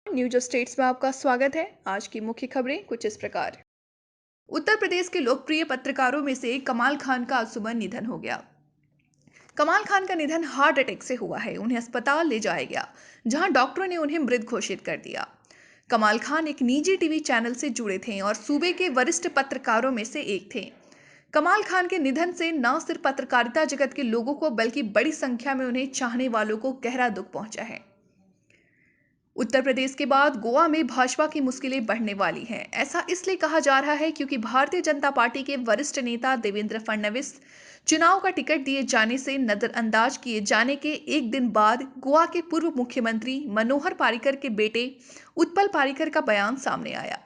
News states में आपका स्वागत है। आज की मुख्य खबरें कुछ इस प्रकार। उत्तर प्रदेश के लोकप्रिय पत्रकारों में से कमाल खान का आज सुबह निधन हो गया। कमाल खान का निधन हार्ट अटैक से हुआ है। उन्हें अस्पताल ले जाया गया, जहां डॉक्टरों ने उन्हें मृत घोषित कर दिया। कमाल खान एक निजी टीवी चैनल से जुड़े थे और सूबे के वरिष्ठ पत्रकारों में से एक थे। कमाल खान के निधन से न सिर्फ पत्रकारिता जगत के लोगों को बल्कि बड़ी संख्या में उन्हें चाहने वालों को गहरा दुख पहुंचा है। उत्तर प्रदेश के बाद गोवा में भाजपा की मुश्किलें बढ़ने वाली हैं। ऐसा इसलिए कहा जा रहा है क्योंकि भारतीय जनता पार्टी के वरिष्ठ नेता देवेंद्र फडणवीस चुनाव का टिकट दिए जाने से नजरअंदाज किए जाने के एक दिन बाद गोवा के पूर्व मुख्यमंत्री मनोहर पार्रिकर के बेटे उत्पल पार्रिकर का बयान सामने आया।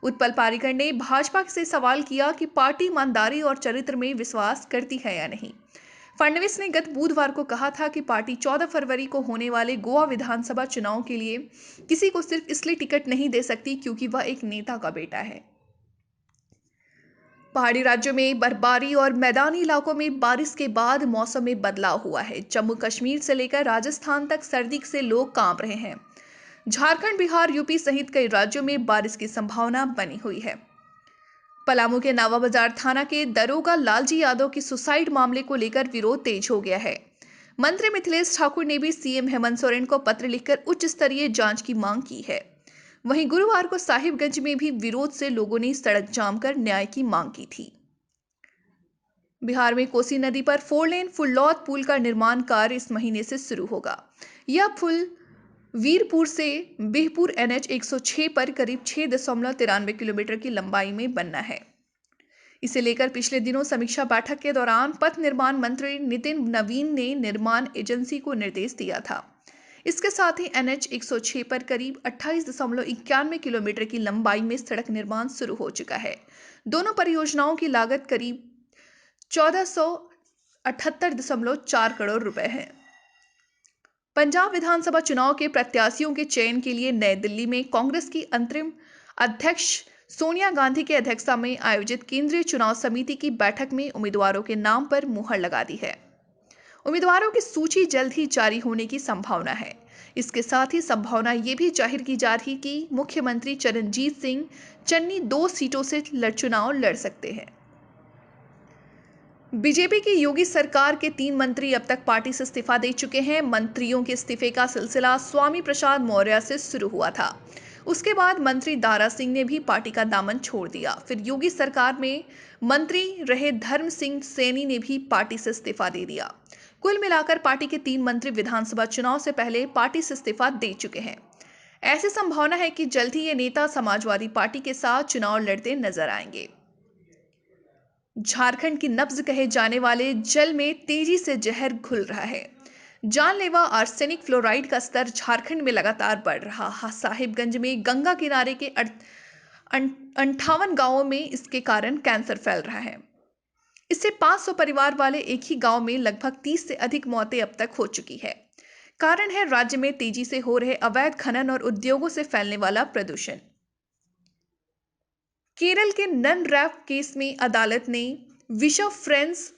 उत्पल पार्रिकर ने भाजपा से सवाल किया कि पार्टी ईमानदारी और चरित्र में विश्वास करती है या नहीं। फडणवीस ने गत बुधवार को कहा था कि पार्टी 14 फरवरी को होने वाले गोवा विधानसभा चुनाव के लिए किसी को सिर्फ इसलिए टिकट नहीं दे सकती क्योंकि वह एक नेता का बेटा है। पहाड़ी राज्यों में बर्फबारी और मैदानी इलाकों में बारिश के बाद मौसम में बदलाव हुआ है। जम्मू कश्मीर से लेकर राजस्थान तक सर्दी से लोग कांप रहे हैं। झारखंड, बिहार, यूपी सहित कई राज्यों में बारिश की संभावना बनी हुई है। पलामू के नावा बाजार थाना के दरोगा लालजी यादव की सुसाइड मामले को लेकर विरोध तेज हो गया है। मंत्री मिथिलेश ठाकुर ने भी सीएम हेमंत सोरेन को पत्र लिखकर उच्च स्तरीय जांच की मांग की है। वहीं गुरुवार को साहिबगंज में भी विरोध से लोगों ने सड़क जाम कर न्याय की मांग की थी। बिहार में कोसी नदी पर 4 लेन फुल्लौद पुल का निर्माण कार्य इस महीने से शुरू होगा। यह पुल वीरपुर से बिहपुर NH 106 पर करीब 6.93 किलोमीटर की लंबाई में बनना है। इसे लेकर पिछले दिनों समीक्षा बैठक के दौरान पथ निर्माण मंत्री नितिन नवीन ने निर्माण एजेंसी को निर्देश दिया था। इसके साथ ही NH 106 पर करीब 28.91 किलोमीटर की लंबाई में सड़क निर्माण शुरू हो चुका है। दोनों परियोजनाओं की लागत करीब 1478.4 करोड़ रुपए है। पंजाब विधानसभा चुनाव के प्रत्याशियों के चयन के लिए नई दिल्ली में कांग्रेस की अंतरिम अध्यक्ष सोनिया गांधी की अध्यक्षता में आयोजित केंद्रीय चुनाव समिति की बैठक में उम्मीदवारों के नाम पर मुहर लगा दी है। उम्मीदवारों की सूची जल्द ही जारी होने की संभावना है। इसके साथ ही संभावना ये भी जाहिर की जा रही कि मुख्यमंत्री चरणजीत सिंह चन्नी 2 सीटों से चुनाव लड़ सकते हैं। बीजेपी की योगी सरकार के 3 मंत्री अब तक पार्टी से इस्तीफा दे चुके हैं। मंत्रियों के इस्तीफे का सिलसिला स्वामी प्रसाद मौर्य से शुरू हुआ था। उसके बाद मंत्री दारा सिंह ने भी पार्टी का दामन छोड़ दिया। फिर योगी सरकार में मंत्री रहे धर्म सिंह सैनी ने भी पार्टी से इस्तीफा दे दिया। कुल मिलाकर पार्टी के 3 मंत्री विधानसभा चुनाव से पहले पार्टी से इस्तीफा दे चुके हैं। ऐसी संभावना है कि जल्द ही ये नेता समाजवादी पार्टी के साथ चुनाव लड़ते नजर आएंगे। झारखंड की नब्ज कहे जाने वाले जल में तेजी से जहर घुल रहा है। जानलेवा आर्सेनिक फ्लोराइड का स्तर झारखंड में लगातार बढ़ रहा है। साहिबगंज में गंगा किनारे के 58 गांवों में इसके कारण कैंसर फैल रहा है। इससे 500 परिवार वाले एक ही गांव में लगभग 30 से अधिक मौतें अब तक हो चुकी है। कारण है राज्य में तेजी से हो रहे अवैध खनन और उद्योगों से फैलने वाला प्रदूषण। केरल के नन रैप केस में अदालत ने विशव फ्रेंस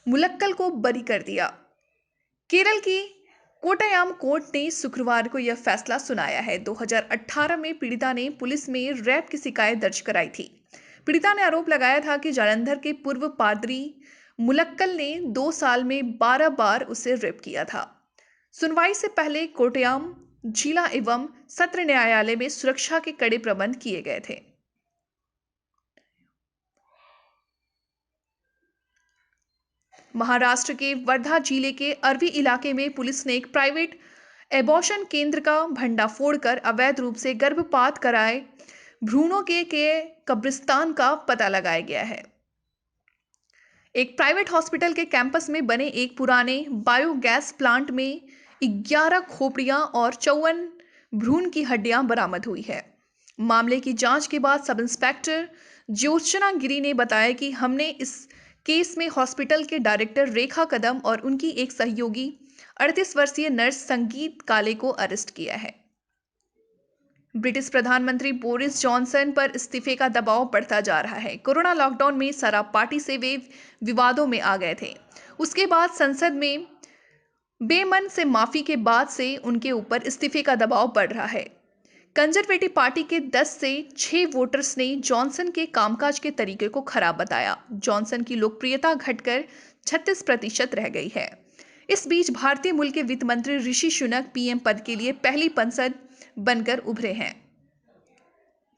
मुलक्कल को बरी कर दिया। केरल की कोट्टायम कोर्ट ने शुक्रवार को यह फैसला सुनाया है। 2018 में पीड़िता ने पुलिस में रैप की शिकायत दर्ज कराई थी। पीड़िता ने आरोप लगाया था कि जालंधर के पूर्व पादरी मुलक्कल ने 2 साल में 12 बार उसे रेप किया था। सुनवाई से पहले कोट्टायम जिला एवं सत्र न्यायालय में सुरक्षा के कड़े प्रबंध किए गए थे। महाराष्ट्र के वर्धा जिले के अरवी इलाके में पुलिस ने एक प्राइवेट एबॉर्शन केंद्र का भंडाफोड़ कर अवैध रूप से गर्भपात कराए भ्रूणों के कब्रिस्तान का पता लगाया गया है। एक प्राइवेट हॉस्पिटल के कैंपस में बने एक पुराने बायोगैस प्लांट में 11 खोपड़ियां और 54 भ्रूण की हड्डियां बरामद हुई है। मामले की जांच के बाद सब इंस्पेक्टर ज्योत्सना गिरी ने बताया कि हमने इस केस में हॉस्पिटल के डायरेक्टर रेखा कदम और उनकी एक सहयोगी 38 वर्षीय नर्स संगीत काले को अरेस्ट किया है। ब्रिटिश प्रधानमंत्री बोरिस जॉनसन पर इस्तीफे का दबाव बढ़ता जा रहा है। कोरोना लॉकडाउन में शराब पार्टी से वे विवादों में आ गए थे। उसके बाद संसद में बेमन से माफी के बाद से उनके ऊपर इस्तीफे का दबाव बढ़ रहा है। कंजरवेटिव पार्टी के 10 से 6 वोटर्स ने जॉनसन के कामकाज के तरीके को खराब बताया। जॉनसन की लोकप्रियता घटकर 36% रह गई है। इस बीच भारतीय मूल के वित्त मंत्री ऋषि सुनक पीएम पद के लिए पहली सांसद बनकर उभरे हैं।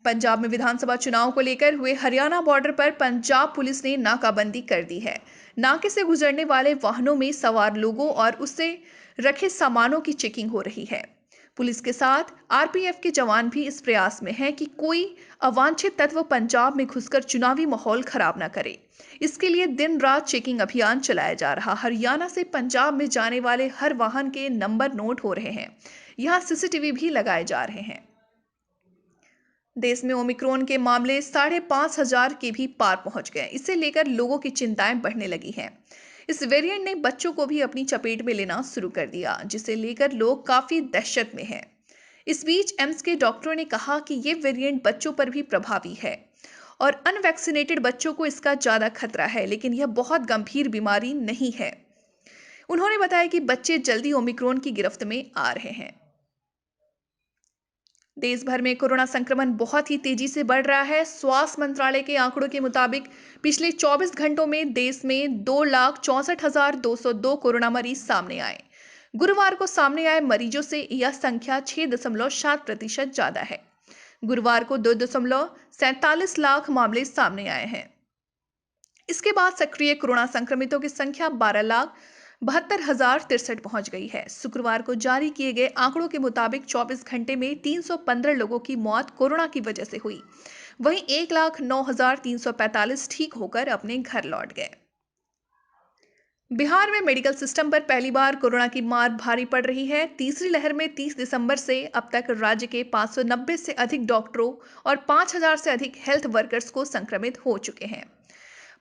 पंजाब में विधानसभा चुनाव को लेकर हुए हरियाणा बॉर्डर पर पंजाब पुलिस ने नाकाबंदी कर दी है। नाके से गुजरने वाले वाहनों में सवार लोगों और उससे रखे सामानों की चेकिंग हो रही है। पुलिस के साथ आरपीएफ के जवान भी इस प्रयास में हैं कि कोई अवांछित तत्व पंजाब में घुसकर चुनावी माहौल खराब न करे। इसके लिए दिन रात चेकिंग अभियान चलाया जा रहा। हरियाणा से पंजाब में जाने वाले हर वाहन के नंबर नोट हो रहे हैं। यहाँ सीसीटीवी भी लगाए जा रहे हैं। देश में ओमिक्रॉन के मामले 5,500 के भी पार पहुंच गए। इसे लेकर लोगों की चिंताएं बढ़ने लगी हैं। इस वेरिएंट ने बच्चों को भी अपनी चपेट में लेना शुरू कर दिया, जिसे लेकर लोग काफी दहशत में हैं। इस बीच एम्स के डॉक्टरों ने कहा कि ये वेरिएंट बच्चों पर भी प्रभावी है और अनवैक्सीनेटेड बच्चों को इसका ज्यादा खतरा है, लेकिन यह बहुत गंभीर बीमारी नहीं है। उन्होंने बताया कि बच्चे जल्दी ओमिक्रॉन की गिरफ्त में आ रहे हैं। देश भर में कोरोना संक्रमण बहुत ही तेजी से बढ़ रहा है। स्वास्थ्य मंत्रालय के आंकड़ों के मुताबिक पिछले 24 घंटों में देश में 2,64,202 कोरोना मरीज सामने आए। गुरुवार को सामने आए मरीजों से यह संख्या 6.7% ज्यादा है। गुरुवार को 2.47 लाख मामले सामने आए हैं। इसके बाद सक्रिय कोरोना संक्रमितों की संख्या 12,72,063 पहुंच गई है। शुक्रवार को जारी किए गए आंकड़ों के मुताबिक 24 घंटे में 315 लोगों की मौत कोरोना की वजह से हुई। वहीं 1,09,345 ठीक होकर अपने घर लौट गए। बिहार में मेडिकल सिस्टम पर पहली बार कोरोना की मार भारी पड़ रही है। तीसरी लहर में 30 दिसंबर से अब तक राज्य के 590 से अधिक डॉक्टरों और 5,000 से अधिक हेल्थ वर्कर्स को संक्रमित हो चुके हैं।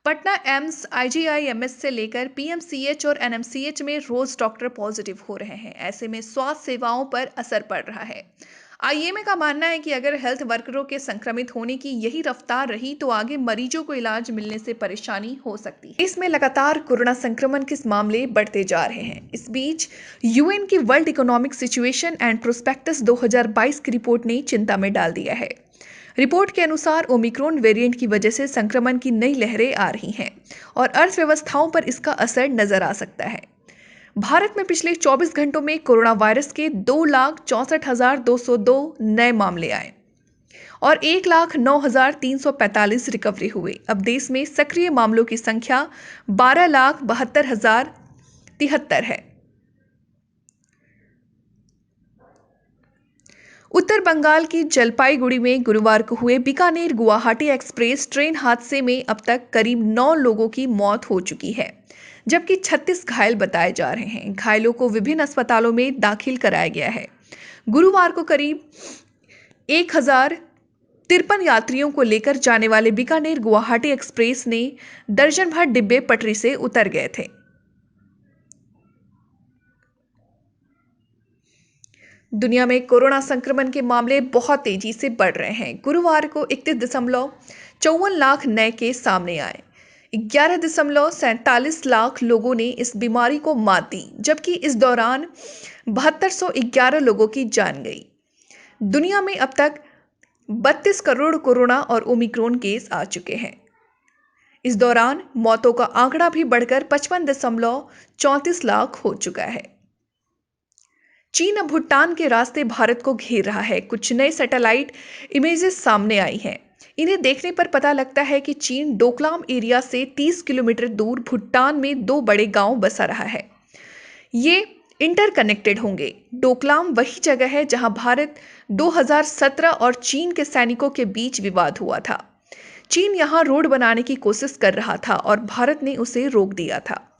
पटना एम्स, आईजीआईएमएस से लेकर पीएमसीएच और एनएमसीएच में रोज डॉक्टर पॉजिटिव हो रहे हैं। ऐसे में स्वास्थ्य सेवाओं पर असर पड़ रहा है। आईएमए का मानना है कि अगर हेल्थ वर्करों के संक्रमित होने की यही रफ्तार रही तो आगे मरीजों को इलाज मिलने से परेशानी हो सकती है। इसमें लगातार कोरोना संक्रमण के मामले बढ़ते जा रहे हैं। इस बीच यूएन की world economic situation and prospectus 2022 की रिपोर्ट ने चिंता में डाल दिया है। रिपोर्ट के अनुसार ओमिक्रॉन वेरिएंट की वजह से संक्रमण की नई लहरें आ रही हैं और अर्थव्यवस्थाओं पर इसका असर नजर आ सकता है। भारत में पिछले 24 घंटों में कोरोना वायरस के 2,64,202 नए मामले आए और 1,09,345 रिकवरी हुए। अब देश में सक्रिय मामलों की संख्या 12,72,073 है। उत्तर बंगाल की जलपाईगुड़ी में गुरुवार को हुए बीकानेर गुवाहाटी एक्सप्रेस ट्रेन हादसे में अब तक करीब 9 लोगों की मौत हो चुकी है, जबकि 36 घायल बताए जा रहे हैं। घायलों को विभिन्न अस्पतालों में दाखिल कराया गया है। गुरुवार को करीब 1,053 यात्रियों को लेकर जाने वाले बीकानेर गुवाहाटी एक्सप्रेस ने दर्जन भर डिब्बे पटरी से उतर गए थे। दुनिया में कोरोना संक्रमण के मामले बहुत तेजी से बढ़ रहे हैं। गुरुवार को 31.54 लाख नए केस सामने आए। 11.47 लाख लोगों ने इस बीमारी को मात दी, जबकि इस दौरान 7211 लोगों की जान गई। दुनिया में अब तक 32 करोड़ कोरोना और ओमिक्रॉन केस आ चुके हैं। इस दौरान मौतों का आंकड़ा भी बढ़कर 55.34 लाख हो चुका है। चीन अब भूटान के रास्ते भारत को घेर रहा है। कुछ नए सैटेलाइट इमेजेस सामने आई हैं। इन्हें देखने पर पता लगता है कि चीन डोकलाम एरिया से 30 किलोमीटर दूर भूटान में 2 बड़े गांव बसा रहा है। ये इंटरकनेक्टेड होंगे। डोकलाम वही जगह है जहां भारत 2017 और चीन के सैनिकों के बीच विवाद हुआ था। चीन यहां रोड बनाने की कोशिश कर रहा था और भारत ने उसे रोक दिया था।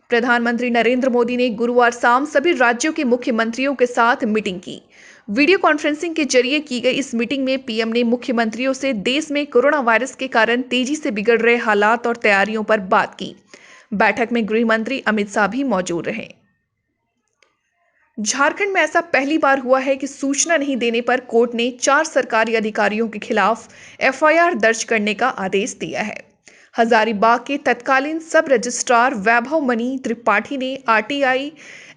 प्रधानमंत्री नरेंद्र मोदी ने गुरुवार शाम सभी राज्यों के मुख्यमंत्रियों के साथ मीटिंग की। वीडियो कॉन्फ्रेंसिंग के जरिए की गई इस मीटिंग में पीएम ने मुख्यमंत्रियों से देश में कोरोना वायरस के कारण तेजी से बिगड़ रहे हालात और तैयारियों पर बात की। बैठक में गृह मंत्री अमित शाह भी मौजूद रहे। झारखंड में ऐसा पहली बार हुआ है कि सूचना नहीं देने पर कोर्ट ने 4 सरकारी अधिकारियों के खिलाफ एफआईआर दर्ज करने का आदेश दिया है। हजारीबाग के तत्कालीन सब रजिस्ट्रार वैभव मणि त्रिपाठी ने आरटीआई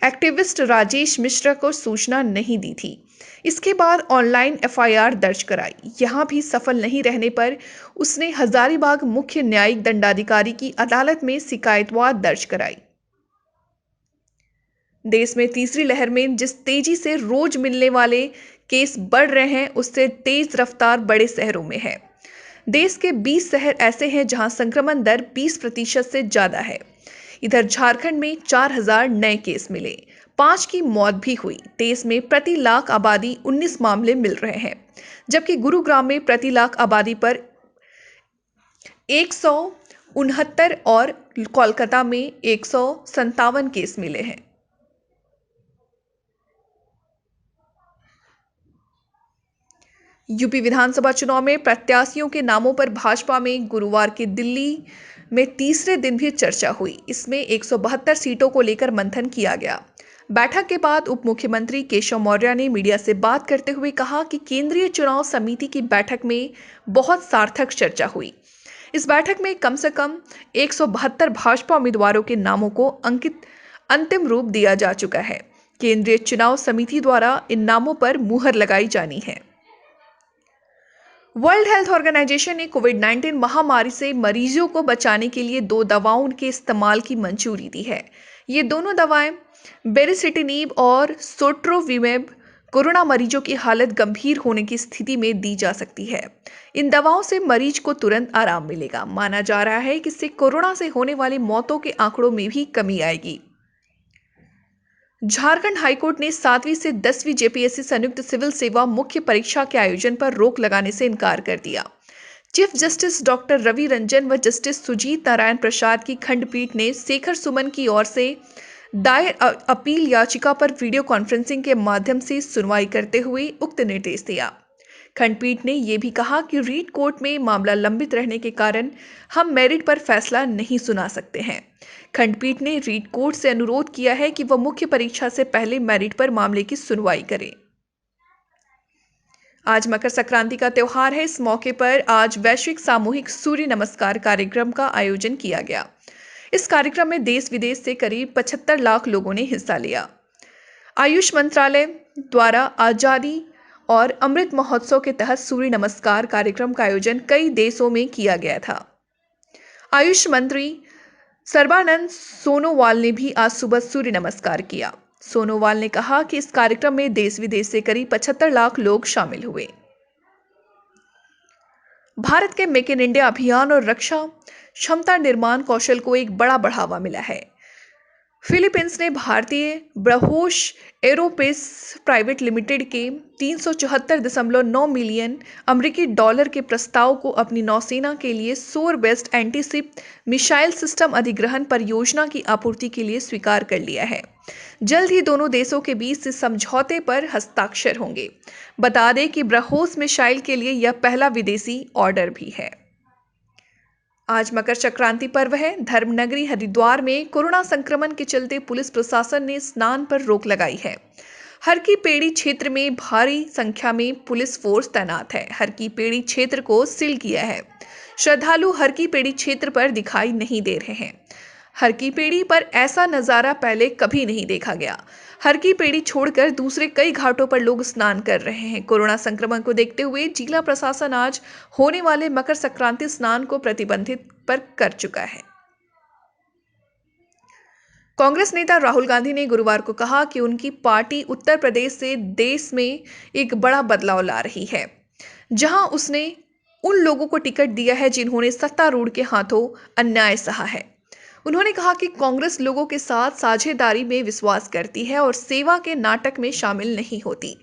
एक्टिविस्ट राजेश मिश्रा को सूचना नहीं दी थी। इसके बाद ऑनलाइन एफआईआर दर्ज कराई। यहां भी सफल नहीं रहने पर उसने हजारीबाग मुख्य न्यायिक दंडाधिकारी की अदालत में शिकायतवाद दर्ज कराई। देश में तीसरी लहर में जिस तेजी से रोज मिलने वाले केस बढ़ रहे हैं, उससे तेज रफ्तार बड़े शहरों में है। देश के 20 शहर ऐसे हैं जहां संक्रमण दर 20% से ज्यादा है। इधर झारखंड में 4000 नए केस मिले, 5 की मौत भी हुई। देश में प्रति लाख आबादी 19 मामले मिल रहे हैं, जबकि गुरुग्राम में प्रति लाख आबादी पर 169 और कोलकाता में 157 केस मिले हैं। यूपी विधानसभा चुनाव में प्रत्याशियों के नामों पर भाजपा में गुरुवार की दिल्ली में तीसरे दिन भी चर्चा हुई। इसमें 172 सीटों को लेकर मंथन किया गया। बैठक के बाद उप मुख्यमंत्री केशव मौर्य ने मीडिया से बात करते हुए कहा कि केंद्रीय चुनाव समिति की बैठक में बहुत सार्थक चर्चा हुई। इस बैठक में कम से कम 172 भाजपा उम्मीदवारों के नामों को अंतिम रूप दिया जा चुका है। केंद्रीय चुनाव समिति द्वारा इन नामों पर मुहर लगाई जानी है। वर्ल्ड हेल्थ ऑर्गेनाइजेशन ने कोविड-19 महामारी से मरीजों को बचाने के लिए 2 दवाओं के इस्तेमाल की मंजूरी दी है। ये दोनों दवाएं बेरिसिटिनिब और सोट्रोविमेब कोरोना मरीजों की हालत गंभीर होने की स्थिति में दी जा सकती है। इन दवाओं से मरीज को तुरंत आराम मिलेगा। माना जा रहा है कि इससे कोरोना से होने वाली मौतों के आंकड़ों में भी कमी आएगी। झारखंड हाईकोर्ट ने 7वीं से 10वीं जेपीएससी संयुक्त सिविल सेवा मुख्य परीक्षा के आयोजन पर रोक लगाने से इनकार कर दिया। Chief justice doctor Ravi Ranjan व जस्टिस सुजीत नारायण प्रसाद की खंडपीठ ने शेखर सुमन की ओर से दायर अपील याचिका पर वीडियो कॉन्फ्रेंसिंग के माध्यम से सुनवाई करते हुए उक्त निर्देश दिया। खंडपीठ ने यह भी कहा कि रीट कोर्ट में मामला लंबित रहने के कारण हम मेरिट पर फैसला नहीं सुना सकते हैं। खंडपीठ ने रीट कोर्ट से अनुरोध किया है कि वह मुख्य परीक्षा से पहले मेरिट पर मामले की सुनवाई करे। आज मकर संक्रांति का त्योहार है। इस मौके पर आज वैश्विक सामूहिक सूर्य नमस्कार कार्यक्रम का आयोजन किया गया। इस कार्यक्रम में देश विदेश से करीब 75 लाख लोगों ने हिस्सा लिया। आयुष मंत्रालय द्वारा आजादी और अमृत महोत्सव के तहत सूर्य नमस्कार कार्यक्रम का आयोजन कई देशों में किया गया था। आयुष मंत्री सर्बानंद सोनोवाल ने भी आज सुबह सूर्य नमस्कार किया। सोनोवाल ने कहा कि इस कार्यक्रम में देश विदेश से करीब 75 लाख लोग शामिल हुए। भारत के मेक इन इंडिया अभियान और रक्षा क्षमता निर्माण कौशल को एक बड़ा बढ़ावा मिला है। फिलीपींस ने भारतीय ब्रह्मोस एरोस्पेस प्राइवेट लिमिटेड के 374.9 मिलियन अमेरिकी डॉलर के प्रस्ताव को अपनी नौसेना के लिए शोर बेस्ड एंटीशिप मिसाइल सिस्टम अधिग्रहण परियोजना की आपूर्ति के लिए स्वीकार कर लिया है। जल्द ही दोनों देशों के बीच से समझौते पर हस्ताक्षर होंगे। बता दें कि ब्रह्मोस मिसाइल के लिए यह पहला विदेशी ऑर्डर भी है। आज मकर संक्रांति पर्व है। धर्मनगरी हरिद्वार में कोरोना संक्रमण के चलते पुलिस प्रशासन ने स्नान पर रोक लगाई है। हर की पेड़ी क्षेत्र में भारी संख्या में पुलिस फोर्स तैनात है। हर की पेड़ी क्षेत्र को सील किया है। श्रद्धालु हर की पेड़ी क्षेत्र पर दिखाई नहीं दे रहे हैं। हर की पेड़ी पर ऐसा नजारा पहले कभी नहीं देखा गया। हर की पेड़ी छोड़कर दूसरे कई घाटों पर लोग स्नान कर रहे हैं। कोरोना संक्रमण को देखते हुए जिला प्रशासन आज होने वाले मकर संक्रांति स्नान को प्रतिबंधित पर कर चुका है। कांग्रेस नेता राहुल गांधी ने गुरुवार को कहा कि उनकी पार्टी उत्तर प्रदेश से देश में एक बड़ा बदलाव ला रही है, जहां उसने उन लोगों को टिकट दिया है जिन्होंने सत्तारूढ़ के हाथों अन्याय सहा है। उन्होंने कहा कि कांग्रेस लोगों के साथ साझेदारी में विश्वास करती है और सेवा के नाटक में शामिल नहीं होती।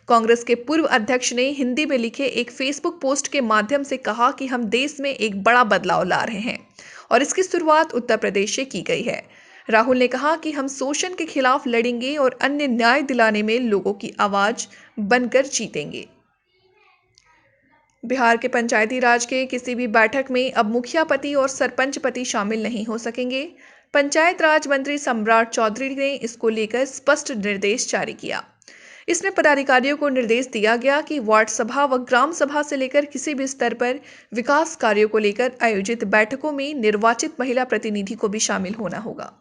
कांग्रेस के पूर्व अध्यक्ष ने हिंदी में लिखे एक फेसबुक पोस्ट के माध्यम से कहा कि हम देश में एक बड़ा बदलाव ला रहे हैं और इसकी शुरुआत उत्तर प्रदेश से की गई है। राहुल ने कहा कि हम शोषण के खिलाफ लड़ेंगे और अन्य न्याय दिलाने में लोगों की आवाज बनकर जीतेंगे। बिहार के पंचायती राज के किसी भी बैठक में अब मुखिया पति और सरपंच पति शामिल नहीं हो सकेंगे। पंचायत राज मंत्री सम्राट चौधरी ने इसको लेकर स्पष्ट निर्देश जारी किया। इसमें पदाधिकारियों को निर्देश दिया गया कि वार्ड सभा व ग्राम सभा से लेकर किसी भी स्तर पर विकास कार्यों को लेकर आयोजित बैठकों में निर्वाचित महिला प्रतिनिधि को भी शामिल होना होगा।